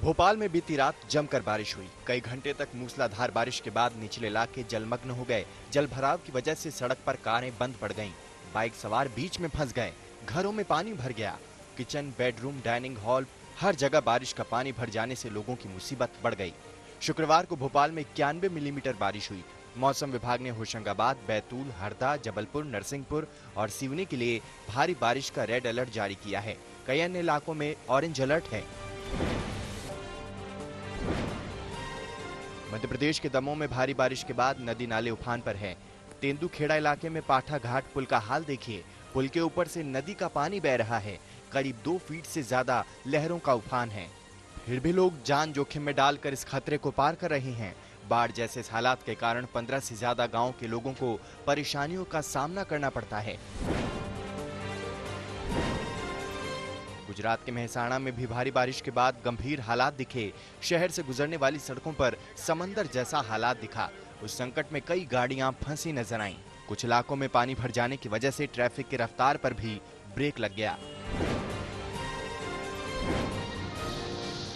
भोपाल में बीती रात जमकर बारिश हुई। कई घंटे तक मूसलाधार बारिश के बाद निचले इलाके जलमग्न हो गए। जल भराव की वजह से सड़क पर कारें बंद पड़ गईं। बाइक सवार बीच में फंस गए। घरों में पानी भर गया। किचन, बेडरूम, डाइनिंग हॉल, हर जगह बारिश का पानी भर जाने से लोगों की मुसीबत बढ़ गई। शुक्रवार को भोपाल में 91 मिलीमीटर बारिश हुई। मौसम विभाग ने होशंगाबाद, बैतूल, हरदा, जबलपुर, नरसिंहपुर और सिवनी के लिए भारी बारिश का रेड अलर्ट जारी किया है। कई अन्य इलाकों में ऑरेंज अलर्ट है। मध्य प्रदेश के दमोह में भारी बारिश के बाद नदी नाले उफान पर है। तेंदुखेड़ा इलाके में पाठा घाट पुल का हाल देखिए। पुल के ऊपर से नदी का पानी बह रहा है। करीब 2 फीट से ज्यादा लहरों का उफान है। फिर भी लोग जान जोखिम में डालकर इस खतरे को पार कर रहे हैं। बाढ़ जैसे हालात के कारण 15 से ज्यादा गांव के लोगों को परेशानियों का सामना करना पड़ता है। गुजरात के मेहसाणा में भी भारी बारिश के बाद गंभीर हालात दिखे। शहर से गुजरने वाली सड़कों पर समंदर जैसा हालात दिखा। उस संकट में कई गाड़ियां फंसी नजर आईं। कुछ इलाकों में पानी भर जाने की वजह से ट्रैफिक की रफ्तार पर भी ब्रेक लग गया।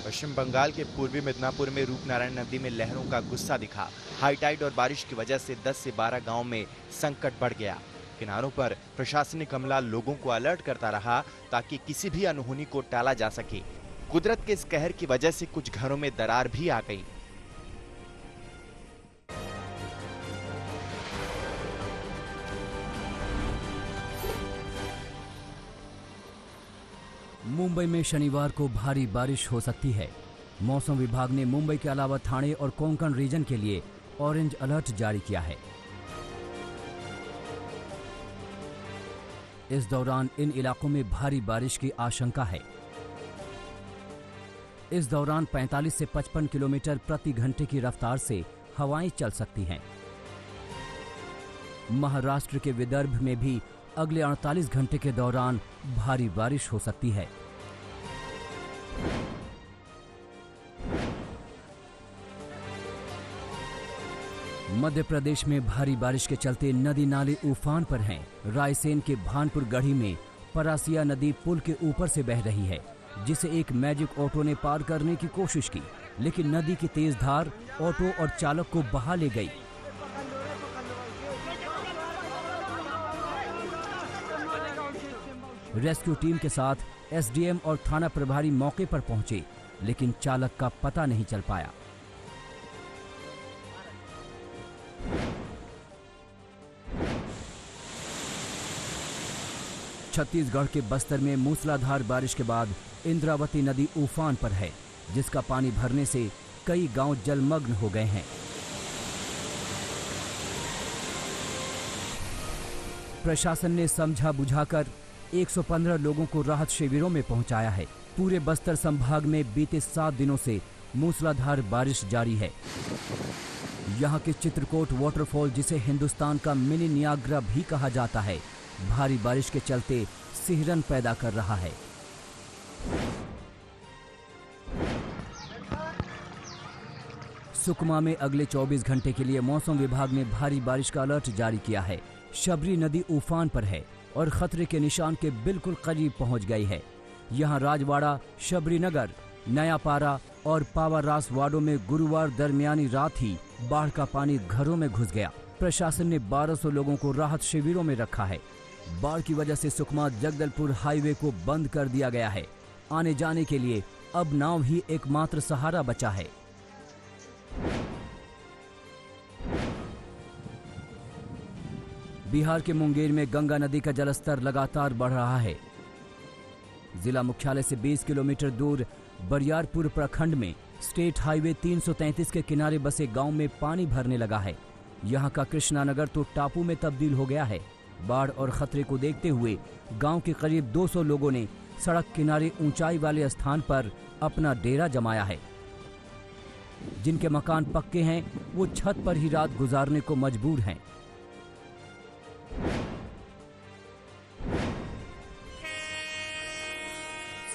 पश्चिम बंगाल के पूर्वी मिदनापुर में रूपनारायण नदी में लहरों का गुस्सा दिखा। हाई टाइड और बारिश की वजह से 10 से 12 गांव में संकट बढ़ गया। किनारों पर प्रशासनिक अमला लोगों को अलर्ट करता रहा ताकि किसी भी अनहोनी को टाला जा सके। कुदरत के इस कहर की वजह से कुछ घरों में दरार भी आ गई। मुंबई में शनिवार को भारी बारिश हो सकती है। मौसम विभाग ने मुंबई के अलावा ठाणे और कोंकण रीजन के लिए ऑरेंज अलर्ट जारी किया है। इस दौरान इन इलाकों में भारी बारिश की आशंका है। इस दौरान 45 से 55 किलोमीटर प्रति घंटे की रफ्तार से हवाएं चल सकती हैं। महाराष्ट्र के विदर्भ में भी अगले 48 घंटे के दौरान भारी बारिश हो सकती है। मध्य प्रदेश में भारी बारिश के चलते नदी नाले उफान पर हैं। रायसेन के भानपुर गढ़ी में परासिया नदी पुल के ऊपर से बह रही है, जिसे एक मैजिक ऑटो ने पार करने की कोशिश की, लेकिन नदी की तेज धार ऑटो और चालक को बहा ले गई। रेस्क्यू टीम के साथ एसडीएम और थाना प्रभारी मौके पर पहुंचे, लेकिन चालक का पता नहीं चल पाया। छत्तीसगढ़ के बस्तर में मूसलाधार बारिश के बाद इंद्रावती नदी उफान पर है, जिसका पानी भरने से कई गांव जलमग्न हो गए हैं। प्रशासन ने समझा बुझाकर 115 लोगों को राहत शिविरों में पहुंचाया है। पूरे बस्तर संभाग में बीते 7 दिनों से मूसलाधार बारिश जारी है। यहां के चित्रकोट वाटरफॉल, जिसे हिंदुस्तान का मिनी नियाग्रा भी कहा जाता है, भारी बारिश के चलते सिहरन पैदा कर रहा है। सुकमा में अगले 24 घंटे के लिए मौसम विभाग ने भारी बारिश का अलर्ट जारी किया है। शबरी नदी उफान पर है और खतरे के निशान के बिल्कुल करीब पहुंच गई है। यहां राजवाड़ा, शबरीनगर, नयापारा और पावारास वार्डों में गुरुवार दरमियानी रात ही बाढ़ का पानी घरों में घुस गया। प्रशासन ने 1200 लोगों को राहत शिविरों में रखा है। बाढ़ की वजह से सुकमा जगदलपुर हाईवे को बंद कर दिया गया है। आने जाने के लिए अब नाव ही एकमात्र सहारा बचा है। बिहार के मुंगेर में गंगा नदी का जलस्तर लगातार बढ़ रहा है। जिला मुख्यालय से 20 किलोमीटर दूर बरियारपुर प्रखंड में स्टेट हाईवे 333 के किनारे बसे गांव में पानी भरने लगा है। यहां का कृष्णानगर तो टापू में तब्दील हो गया है। बाढ़ और खतरे को देखते हुए गांव के करीब 200 लोगों ने सड़क किनारे ऊंचाई वाले स्थान पर अपना डेरा जमाया है। जिनके मकान पक्के हैं, वो छत पर ही रात गुजारने को मजबूर हैं।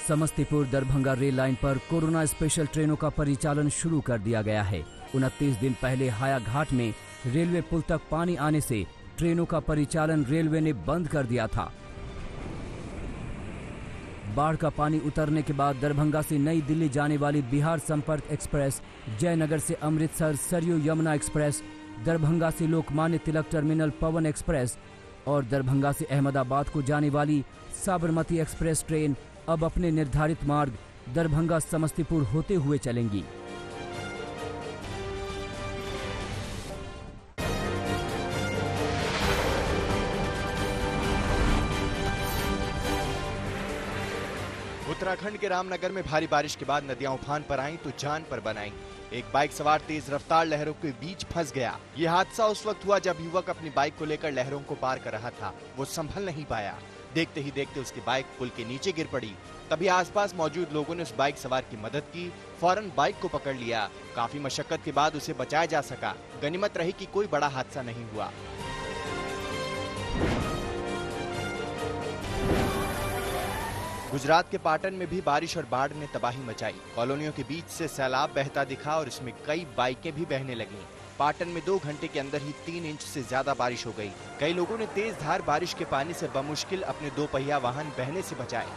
समस्तीपुर दरभंगा रेल लाइन पर कोरोना स्पेशल ट्रेनों का परिचालन शुरू कर दिया गया है। 29 दिन पहले हाया घाट में रेलवे पुल तक पानी आने से ट्रेनों का परिचालन रेलवे ने बंद कर दिया था। बाढ़ का पानी उतरने के बाद दरभंगा से नई दिल्ली जाने वाली बिहार संपर्क एक्सप्रेस, जयनगर से अमृतसर सरयू यमुना एक्सप्रेस, दरभंगा से लोकमान्य तिलक टर्मिनल पवन एक्सप्रेस और दरभंगा से अहमदाबाद को जाने वाली साबरमती एक्सप्रेस ट्रेन अब अपने निर्धारित मार्ग दरभंगा समस्तीपुर होते हुए चलेंगी। उत्तराखंड के रामनगर में भारी बारिश के बाद नदियां उफान पर आईं तो जान पर बन आईं। एक बाइक सवार तेज रफ्तार लहरों के बीच फंस गया। यह हादसा उस वक्त हुआ जब युवक अपनी बाइक को लेकर लहरों को पार कर रहा था। वो संभल नहीं पाया। देखते ही देखते उसकी बाइक पुल के नीचे गिर पड़ी। तभी आसपास मौजूद लोगों ने उस बाइक सवार की मदद की, फौरन बाइक को पकड़ लिया। काफी मशक्कत के बाद उसे बचाया जा सका। गनीमत रही कि कोई बड़ा हादसा नहीं हुआ। गुजरात के पाटन में भी बारिश और बाढ़ ने तबाही मचाई। कॉलोनियों के बीच से सैलाब बहता दिखा और इसमें कई बाइकें भी बहने लगीं। पाटन में 2 घंटे के अंदर ही 3 इंच से ज्यादा बारिश हो गई। कई लोगों ने तेज धार बारिश के पानी से बमुश्किल अपने 2 पहिया वाहन बहने से बचाए।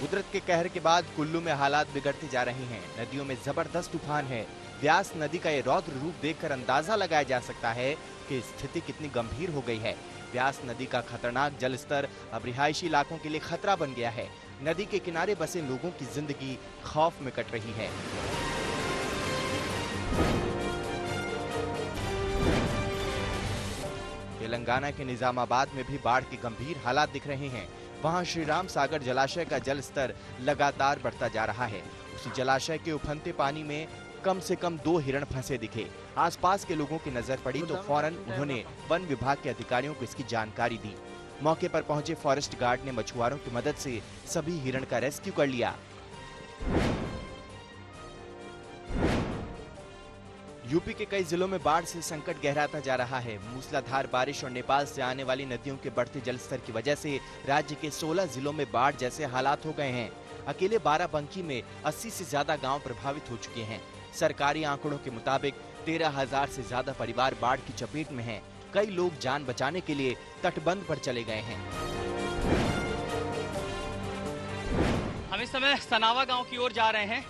कुदरत के कहर के बाद कुल्लू में हालात बिगड़ते जा रहे हैं। नदियों में जबरदस्त तूफान है। व्यास नदी का ये रौद्र रूप देखकर अंदाजा लगाया जा सकता है कि स्थिति कितनी गंभीर हो गई है। व्यास नदी का खतरनाक जलस्तर अब रिहायशी इलाकों के लिए खतरा बन गया है। नदी के किनारे बसे लोगों की जिंदगी खौफ में कट रही है। तेलंगाना के निजामाबाद में भी बाढ़ के गंभीर हालात दिख रहे हैं। वहां श्री राम सागर जलाशय का जल स्तर लगातार बढ़ता जा रहा है। उसी जलाशय के उफनते पानी में कम से कम 2 हिरण फंसे दिखे। आसपास के लोगों की नजर पड़ी तो फौरन उन्होंने वन विभाग के अधिकारियों को इसकी जानकारी दी। मौके पर पहुंचे फॉरेस्ट गार्ड ने मछुआरों की मदद से सभी हिरण का रेस्क्यू कर लिया। यूपी के कई जिलों में बाढ़ से संकट गहराता जा रहा है। मूसलाधार बारिश और नेपाल से आने वाली नदियों के बढ़ते जलस्तर की वजह से राज्य के 16 जिलों में बाढ़ जैसे हालात हो गए हैं। अकेले बाराबंकी में 80 से ज्यादा गांव प्रभावित हो चुके हैं। सरकारी आंकड़ों के मुताबिक 13,000 से ज्यादा परिवार बाढ़ की चपेट में हैं। कई लोग जान बचाने के लिए तटबंध पर चले गए हैं। हम इस समय सनावा गांव की ओर जा रहे हैं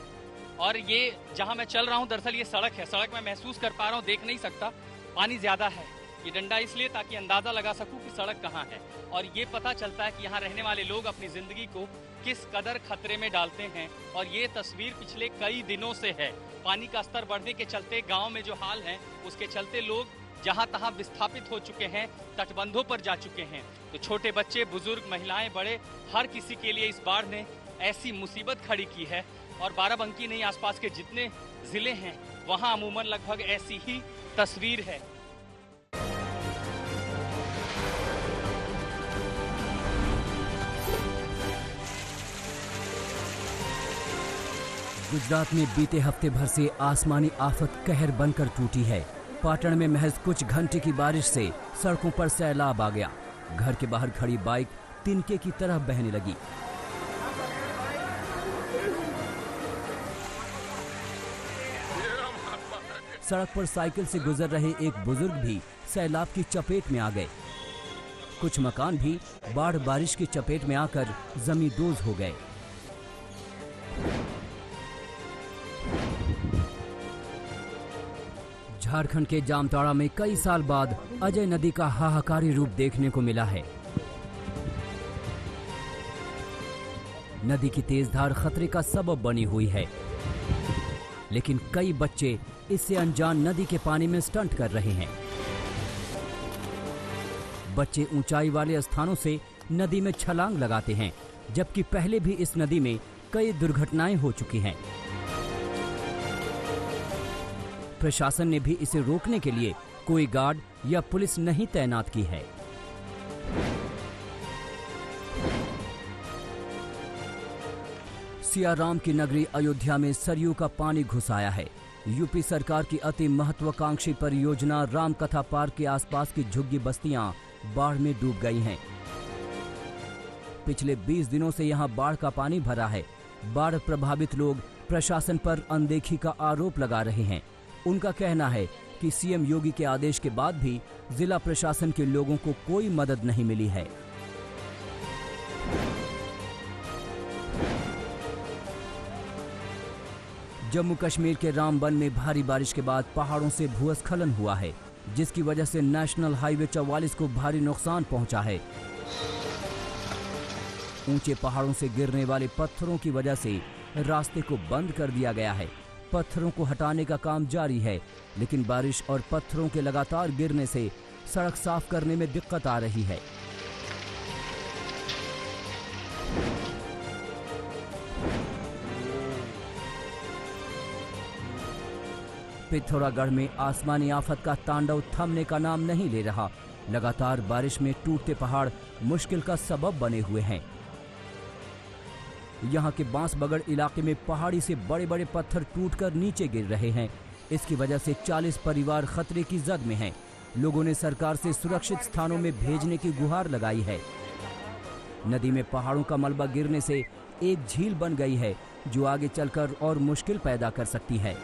और ये जहां मैं चल रहा हूं दरअसल ये सड़क है। सड़क में महसूस कर पा रहा हूं, देख नहीं सकता, पानी ज्यादा है। ये डंडा इसलिए ताकि अंदाजा लगा सकूं कि सड़क कहां है और ये पता चलता है कि यहाँ रहने वाले लोग अपनी जिंदगी को किस कदर खतरे में डालते हैं। और ये तस्वीर पिछले कई दिनों से है। पानी का स्तर बढ़ने के चलते गांव में जो हाल है उसके चलते लोग जहां तहां विस्थापित हो चुके हैं, तटबंधों पर जा चुके हैं। तो छोटे बच्चे, बुजुर्ग, महिलाएं, बड़े, हर किसी के लिए इस बाढ़ ने ऐसी मुसीबत खड़ी की है। और बाराबंकी नहीं, आसपास के जितने जिले हैं वहां अमूमन लगभग ऐसी ही तस्वीर है। गुजरात में बीते हफ्ते भर से आसमानी आफत कहर बनकर टूटी है। पाटन में महज कुछ घंटे की बारिश से सड़कों पर सैलाब आ गया। घर के बाहर खड़ी बाइक तिनके की तरह बहने लगी। सड़क पर साइकिल से गुजर रहे एक बुजुर्ग भी सैलाब की चपेट में आ गए। कुछ मकान भी बाढ़ बारिश की चपेट में आकर जमींदोज हो गए। झारखंड के जामताड़ा में कई साल बाद अजय नदी का हाहाकारी रूप देखने को मिला है। नदी की तेज धार खतरे का सबब बनी हुई है, लेकिन कई बच्चे इससे अनजान नदी के पानी में स्टंट कर रहे हैं। बच्चे ऊंचाई वाले स्थानों से नदी में छलांग लगाते हैं, जबकि पहले भी इस नदी में कई दुर्घटनाएं हो चुकी हैं। प्रशासन ने भी इसे रोकने के लिए कोई गार्ड या पुलिस नहीं तैनात की है। सियाराम की नगरी अयोध्या में सरयू का पानी घुस आया है। यूपी सरकार की अति महत्वाकांक्षी परियोजना रामकथा पार्क के आसपास की झुग्गी बस्तियां बाढ़ में डूब गई हैं। पिछले 20 दिनों से यहां बाढ़ का पानी भरा है। बाढ़ प्रभावित लोग प्रशासन पर अनदेखी का आरोप लगा रहे हैं। उनका कहना है कि सीएम योगी के आदेश के बाद भी जिला प्रशासन के लोगों को कोई मदद नहीं मिली है। जम्मू कश्मीर के रामबन में भारी बारिश के बाद पहाड़ों से भूस्खलन हुआ है, जिसकी वजह से नेशनल हाईवे 44 को भारी नुकसान पहुंचा है। ऊंचे पहाड़ों से गिरने वाले पत्थरों की वजह से रास्ते को बंद कर दिया गया है। पत्थरों को हटाने का काम जारी है, लेकिन बारिश और पत्थरों के लगातार गिरने से सड़क साफ करने में दिक्कत आ रही है। पिथौरागढ़ में आसमानी आफत का तांडव थमने का नाम नहीं ले रहा। लगातार बारिश में टूटते पहाड़ मुश्किल का सबब बने हुए हैं। यहां के बांसबगड़ इलाके में पहाड़ी से बड़े बड़े पत्थर टूटकर नीचे गिर रहे हैं। इसकी वजह से 40 परिवार खतरे की जद में हैं। लोगों ने सरकार से सुरक्षित स्थानों में भेजने की गुहार लगाई है। नदी में पहाड़ों का मलबा गिरने से एक झील बन गई है, जो आगे चलकर और मुश्किल पैदा कर सकती है।